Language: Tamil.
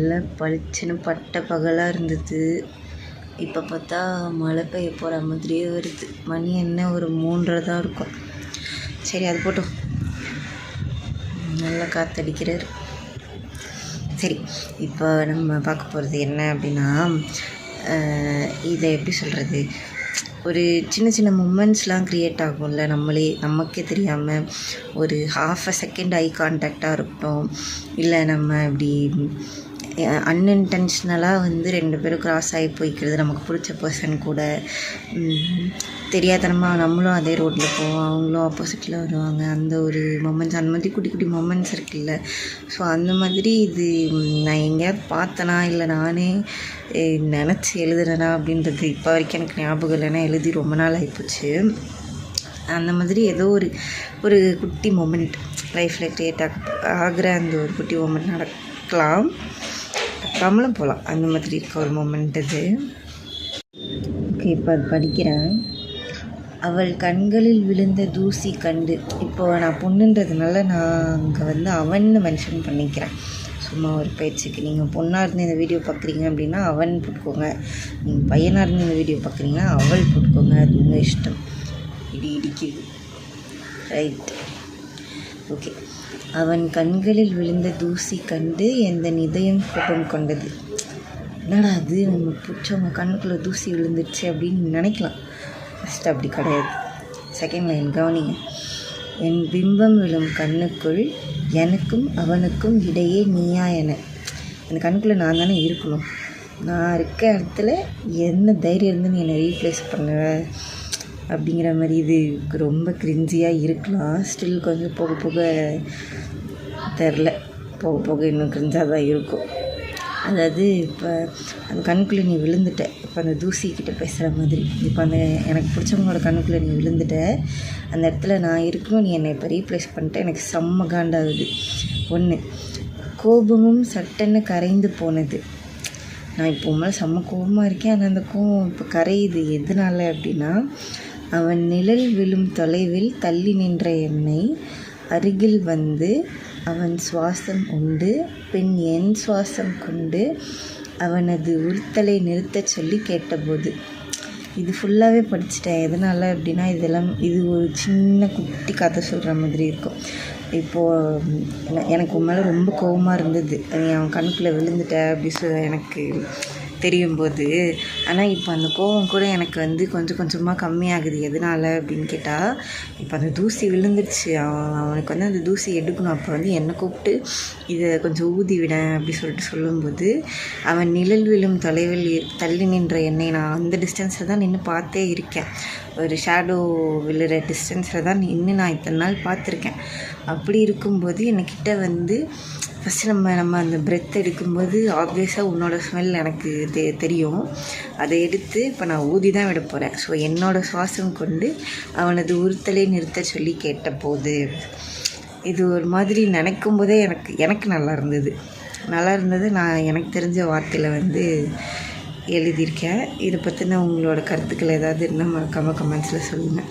நல்ல பளிச்சுன்னு பட்ட பகலாக இருந்தது. இப்போ பார்த்தா மழை பெய்ய போகிற மாதிரியே வருது. மணி என்ன ஒரு 3:30 தான் இருக்கும். சரி, அது போட்டோம். நல்லா காற்றடிக்கிறார். சரி, இப்போ நம்ம பார்க்க போகிறது என்ன அப்படின்னா, இதை எப்படி சொல்கிறது, ஒரு சின்ன சின்ன மூமெண்ட்ஸ்லாம் க்ரியேட் ஆகும்ல, நமக்கே தெரியாமல். ஒரு ½ செகண்ட் ஐ கான்டாக்டாக இருக்கட்டும், இல்லை நம்ம இப்படி அன்இன்டென்ஷ்னலாக வந்து 2 பேரும் க்ராஸ் ஆகி போய்க்கிறது, நமக்கு பிடிச்ச பர்சன் கூட. தெரியாதனமாக நம்மளும் அதே ரோட்டில் போவோம், அவங்களும் ஆப்போசிட்டில் வருவாங்க. அந்த ஒரு மொமெண்ட்ஸ், அந்த மாதிரி குட்டி குட்டி மொமெண்ட்ஸ் இருக்குல்ல. ஸோ அந்த மாதிரி இது நான் எங்கேயாவது பார்த்தேனா, இல்லை நானே நினச்சி எழுதுறேனா அப்படின்றது இப்போ வரைக்கும் எனக்கு ஞாபகம் இல்லைன்னா, எழுதி ரொம்ப நாள் ஆகிப்போச்சு. அந்த மாதிரி ஏதோ ஒரு குட்டி மொமெண்ட் லைஃப்பில் க்ரியேட் ஆகிற அந்த ஒரு குட்டி மொமெண்ட் நடக்கலாம், நம்மளும் போகலாம். அந்த மாதிரி இருக்க ஒரு மொமெண்ட் அது. ஓகே, இப்போ அது படிக்கிறேன். அவள் கண்களில் விழுந்த தூசி கண்டு. இப்போது நான் பொண்ணுன்றதுனால நான் அங்கே வந்து அவன்னு மென்ஷன் பண்ணிக்கிறேன், சும்மா ஒரு பேச்சுக்கு. நீங்கள் பொண்ணாக இருந்து இந்த வீடியோ பார்க்குறீங்க அப்படின்னா அவன் போட்டுக்கோங்க, நீங்கள் பையனாக இருந்து இந்த வீடியோ பார்க்குறீங்கன்னா அவள் போட்டுக்கோங்க, அது உங்கள் இஷ்டம். இடிக்குது. Right, okay. அவன் கண்களில் விழுந்த தூசி கண்டு எந்த இதயம் கோபம் கொண்டது. என்னடா அது, நம்ம பிடிச்சவங்க கண்ணுக்குள்ளே தூசி விழுந்துடுச்சு அப்படின்னு நினைக்கலாம். ஃபஸ்ட்டு அப்படி கிடையாது. செகண்ட் லைன் கவனிங்க. என் பிம்பம் விழும் கண்ணுக்குள் எனக்கும் அவனுக்கும் இடையே நீயா என. அந்த கண்ணுக்குள்ளே நான் தானே இருக்கணும். நான் இருக்க இடத்துல என்ன தைரியம் இருந்து நீ என்னை ரீப்ளேஸ் பண்ணுவ அப்படிங்கிற மாதிரி. இது ரொம்ப கிரிஞ்சியாக இருக்கலாம். ஸ்டில் கொஞ்சம் போக போக தெரில, போக போக இன்னும் கிரிஞ்சாக தான் இருக்கும். அதாவது இப்போ அந்த கண்ணுக்குள்ளே நீ விழுந்துட்ட, இப்போ அந்த தூசிக்கிட்ட பேசுகிற மாதிரி. இப்போ அந்த எனக்கு பிடிச்சவங்களோட கண்ணுக்குள்ளே நீ விழுந்துட்ட, அந்த இடத்துல நான் இருக்கணும், நீ என்னை இப்போ ரீப்ளேஸ் பண்ணிட்டு எனக்கு செம்ம காண்டாகுது. 1, கோபமும் சட்டன்னு கரைந்து போனது. நான் இப்போ மேலே செம்ம கோபமாக இருக்கேன், ஆனால் அந்த கோபம் இப்போ கரையுது. எதனால அப்படின்னா, அவன் நிழல் விழும் தொலைவில் தள்ளி நின்ற என்னை அருகில் வந்து அவன் சுவாசம் உண்டு, பின் என் சுவாசம் கொண்டு அவனது உறுத்தலை நிறுத்தச் சொல்லி கேட்டபோது. இது ஃபுல்லாகவே படிச்சுட்டேன். எதனால் அப்படின்னா, இது ஒரு சின்ன குட்டி கதை சொல்கிற மாதிரி இருக்கும். இப்போது எனக்கு உன் மேலே ரொம்ப கோபமாக இருந்தது, நீ அவன் கண்ணுக்குள்ளே விழுந்துட்ட அப்படி எனக்கு தெரியும்போது. ஆனால் இப்போ அந்த கோபம் கூட எனக்கு வந்து கொஞ்சம் கொஞ்சமாக கம்மியாகுது. எதனால் அப்படின்னு கேட்டால், இப்போ அந்த தூசி விழுந்துருச்சு, அவனுக்கு வந்து அந்த தூசி எடுக்கணும். அப்போ வந்து என்னை கூப்பிட்டு இதை கொஞ்சம் ஊதி விட அப்படி சொல்லும்போது, அவன் நிழல் விழும் தொலைவில் தள்ளி நின்ற என்னை நான் அந்த டிஸ்டன்ஸில் தான் நின்று பார்த்தே இருக்கேன். ஒரு ஷேடோ விழுற டிஸ்டன்ஸில் தான் நின்று நான் இத்தனை நாள் பார்த்துருக்கேன். அப்படி இருக்கும்போது என்கிட்ட வந்து ஃபஸ்ட்டு நம்ம அந்த பிரெத் எடுக்கும்போது ஆப்வியஸாக உன்னோட ஸ்மெல் எனக்கு தெரியும். அதை எடுத்து இப்போ நான் ஊதி தான் விட போகிறேன். ஸோ என்னோடய சுவாசம் கொண்டு அவனது உறுத்தலை நிறுத்த சொல்லி கேட்டபோது. இது ஒரு மாதிரி நினைக்கும் போதே எனக்கு நல்லா இருந்தது. நான் எனக்கு தெரிஞ்ச வார்த்தையில் வந்து எழுதியிருக்கேன். இதை பற்றின உங்களோட கருத்துக்கள் ஏதாவது இருந்தால் மறக்காமல் கமெண்ட்ஸில் சொல்லுங்கள்.